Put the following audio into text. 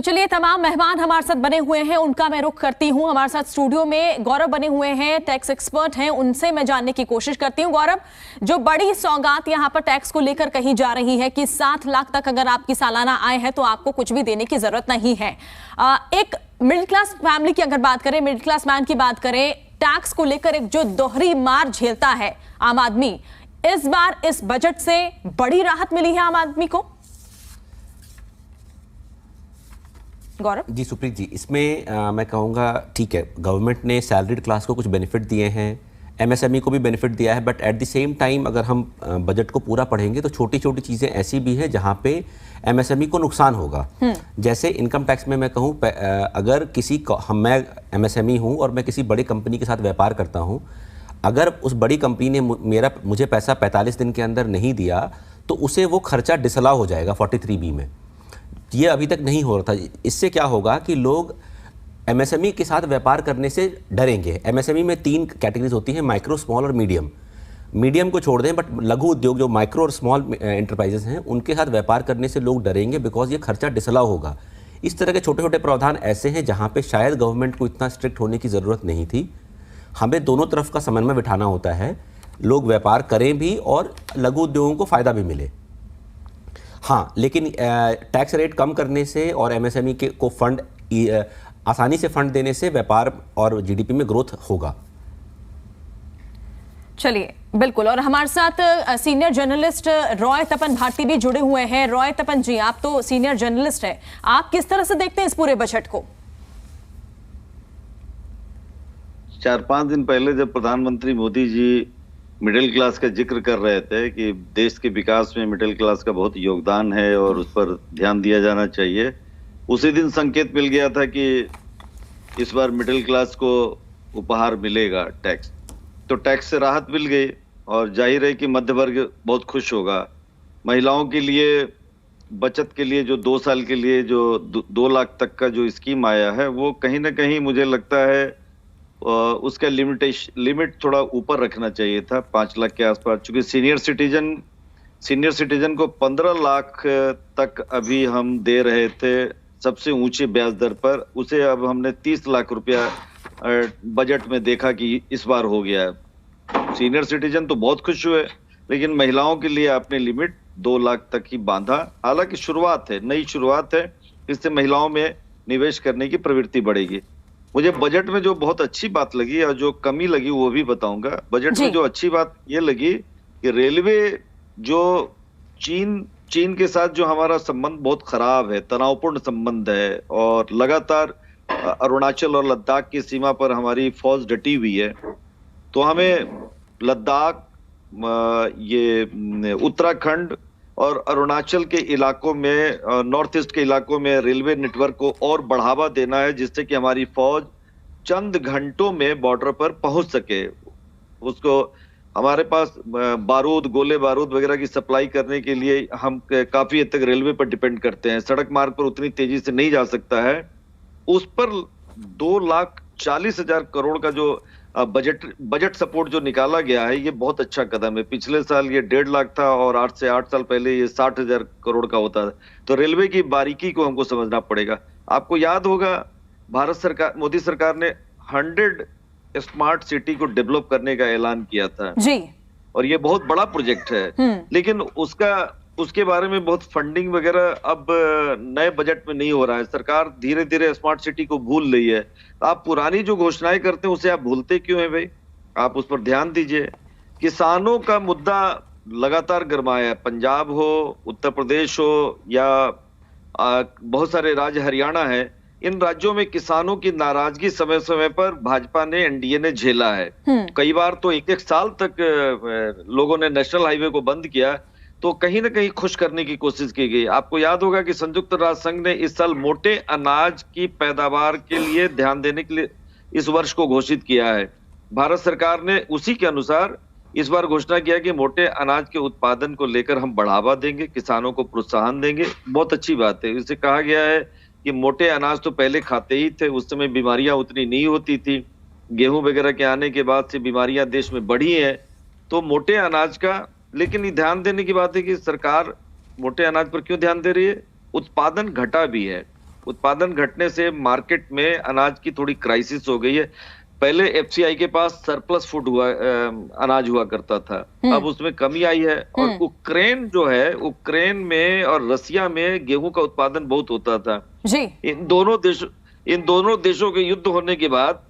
तो चलिए, तमाम मेहमान हमारे साथ बने हुए हैं, उनका मैं रुख करती हूं। हमारे साथ स्टूडियो में गौरव बने हुए हैं, टैक्स एक्सपर्ट हैं, उनसे मैं जानने की कोशिश करती हूं। गौरव, जो बड़ी सौगात यहां पर टैक्स को लेकर कही जा रही है कि 7 लाख तक अगर आपकी सालाना आय है तो आपको कुछ भी देने की जरूरत नहीं है। एक मिडिल क्लास फैमिली की अगर बात करें, मिडिल क्लास मैन की बात करें, टैक्स को लेकर एक जो दोहरी मार झेलता है आम आदमी, इस बार इस बजट से बड़ी राहत मिली है आम आदमी को। गौरव जी, सुप्रीत जी, इसमें मैं कहूँगा ठीक है, गवर्नमेंट ने सैलरीड क्लास को कुछ बेनिफिट दिए हैं, एमएसएमई को भी बेनिफिट दिया है, but at the same time अगर हम बजट को पूरा पढ़ेंगे तो छोटी छोटी चीज़ें ऐसी भी हैं जहाँ पे एमएसएमई को नुकसान होगा। जैसे इनकम टैक्स में मैं कहूँ, अगर मैं एमएसएमई हूँ और मैं किसी बड़ी कंपनी के साथ व्यापार करता हूँ, अगर उस बड़ी कंपनी ने मुझे पैसा 45 दिन के अंदर नहीं दिया तो उसे वो खर्चा डिसअलाउ हो जाएगा 43B में। ये अभी तक नहीं हो रहा था। इससे क्या होगा कि लोग एमएसएमई के साथ व्यापार करने से डरेंगे। एमएसएमई में 3 कैटेगरीज होती हैं, माइक्रो, स्मॉल और मीडियम। मीडियम को छोड़ दें, बट लघु उद्योग जो माइक्रो और स्मॉल एंटरप्राइजेस हैं, उनके साथ व्यापार करने से लोग डरेंगे, बिकॉज ये खर्चा डिसअलाउ होगा। इस तरह के छोटे छोटे प्रावधान ऐसे हैं जहाँ पे शायद गवर्नमेंट को इतना स्ट्रिक्ट होने की ज़रूरत नहीं थी। हमें दोनों तरफ का समन्वय बिठाना होता है, लोग व्यापार करें भी और लघु उद्योगों को फ़ायदा भी मिले। हाँ, लेकिन टैक्स रेट कम करने से और एमएसएमई को फंड आसानी से फंड देने से व्यापार और जीडीपी में ग्रोथ होगा। चलिए, बिल्कुल। और हमारे साथ सीनियर जर्नलिस्ट रॉय तपन भारती भी जुड़े हुए हैं। रॉय तपन जी, आप तो सीनियर जर्नलिस्ट हैं, आप किस तरह से देखते हैं इस पूरे बजट को? 4-5 दिन पहले जब प्रधानमंत्री मोदी जी मिडिल क्लास का जिक्र कर रहे थे कि देश के विकास में मिडिल क्लास का बहुत योगदान है और उस पर ध्यान दिया जाना चाहिए, उसी दिन संकेत मिल गया था कि इस बार मिडिल क्लास को उपहार मिलेगा टैक्स। तो टैक्स से राहत मिल गई और जाहिर है कि मध्य वर्ग बहुत खुश होगा। महिलाओं के लिए बचत के लिए जो 2 साल के लिए जो 2 लाख तक का जो स्कीम आया है, वो कहीं ना कहीं मुझे लगता है उसका लिमिट थोड़ा ऊपर रखना चाहिए था, 5 लाख के आसपास। चूंकि सीनियर सिटीजन को 15 लाख तक अभी हम दे रहे थे सबसे ऊंचे ब्याज दर पर, उसे अब हमने 30 लाख रुपया बजट में देखा कि इस बार हो गया है। सीनियर सिटीजन तो बहुत खुश हुए, लेकिन महिलाओं के लिए आपने लिमिट 2 लाख तक ही बांधा। हालांकि शुरुआत है, नई शुरुआत है, इससे महिलाओं में निवेश करने की प्रवृत्ति बढ़ेगी। मुझे बजट में जो बहुत अच्छी बात लगी और जो कमी लगी वो भी बताऊंगा। बजट में जो अच्छी बात ये लगी कि रेलवे जो चीन के साथ जो हमारा संबंध बहुत खराब है, तनावपूर्ण संबंध है, और लगातार अरुणाचल और लद्दाख की सीमा पर हमारी फौज डटी हुई है, तो हमें लद्दाख, ये उत्तराखंड और अरुणाचल के इलाकों में, नॉर्थ ईस्ट के इलाकों में रेलवे नेटवर्क को और बढ़ावा देना है, जिससे कि हमारी फौज चंद घंटों में बॉर्डर पर पहुंच सके। उसको हमारे पास बारूद, गोले बारूद वगैरह की सप्लाई करने के लिए हम काफी हद तक रेलवे पर डिपेंड करते हैं। सड़क मार्ग पर उतनी तेजी से नहीं जा सकता है। उस पर 2,40,000 करोड़ का जो बजट सपोर्ट जो निकाला गया है, ये बहुत अच्छा कदम है। पिछले साल ये 1.5 लाख था और 8 से 8 साल पहले ये 60,000 करोड़ का होता था। तो रेलवे की बारीकी को हमको समझना पड़ेगा। आपको याद होगा, भारत सरकार, मोदी सरकार ने 100 स्मार्ट सिटी को डेवलप करने का ऐलान किया था जी, और ये बहुत बड़ा प्रोजेक्ट है, लेकिन उसके बारे में बहुत फंडिंग वगैरह अब नए बजट में नहीं हो रहा है। सरकार धीरे धीरे स्मार्ट सिटी को भूल रही है। आप पुरानी जो घोषणाएं करते हैं उसे आप भूलते क्यों हैं भाई? आप उस पर ध्यान दीजिए। किसानों का मुद्दा लगातार गरमाया है, पंजाब हो, उत्तर प्रदेश हो या बहुत सारे राज्य, हरियाणा है, इन राज्यों में किसानों की नाराजगी समय समय पर भाजपा ने, एनडीए ने झेला है। कई बार तो 1-1 साल तक लोगों ने नेशनल हाईवे को बंद किया, तो कहीं ना कहीं खुश करने की कोशिश की गई। आपको याद होगा कि संयुक्त राष्ट्र संघ ने इस साल मोटे अनाज की पैदावार के लिए ध्यान देने के लिए इस वर्ष को घोषित किया है। भारत सरकार ने उसी के अनुसार इस बार घोषणा किया कि मोटे अनाज के उत्पादन को लेकर हम बढ़ावा देंगे, किसानों को प्रोत्साहन देंगे। बहुत अच्छी बात है। इसे कहा गया है कि मोटे अनाज तो पहले खाते ही थे, उस समय बीमारियां उतनी नहीं होती थी। गेहूं वगैरह के आने के बाद से बीमारियां देश में बढ़ी है, तो मोटे अनाज का, लेकिन ये ध्यान देने की बात है कि सरकार मोटे अनाज पर क्यों ध्यान दे रही है? उत्पादन घटा भी है। उत्पादन घटने से मार्केट में अनाज की थोड़ी क्राइसिस हो गई है। पहले एफसीआई के पास सरप्लस फूड अनाज हुआ करता था, अब उसमें कमी आई है। और उक्रेन जो है, उक्रेन में और रसिया में गेहूं का उत्पादन बहुत होता था। जी। इन दोनों देशों के युद्ध होने के बाद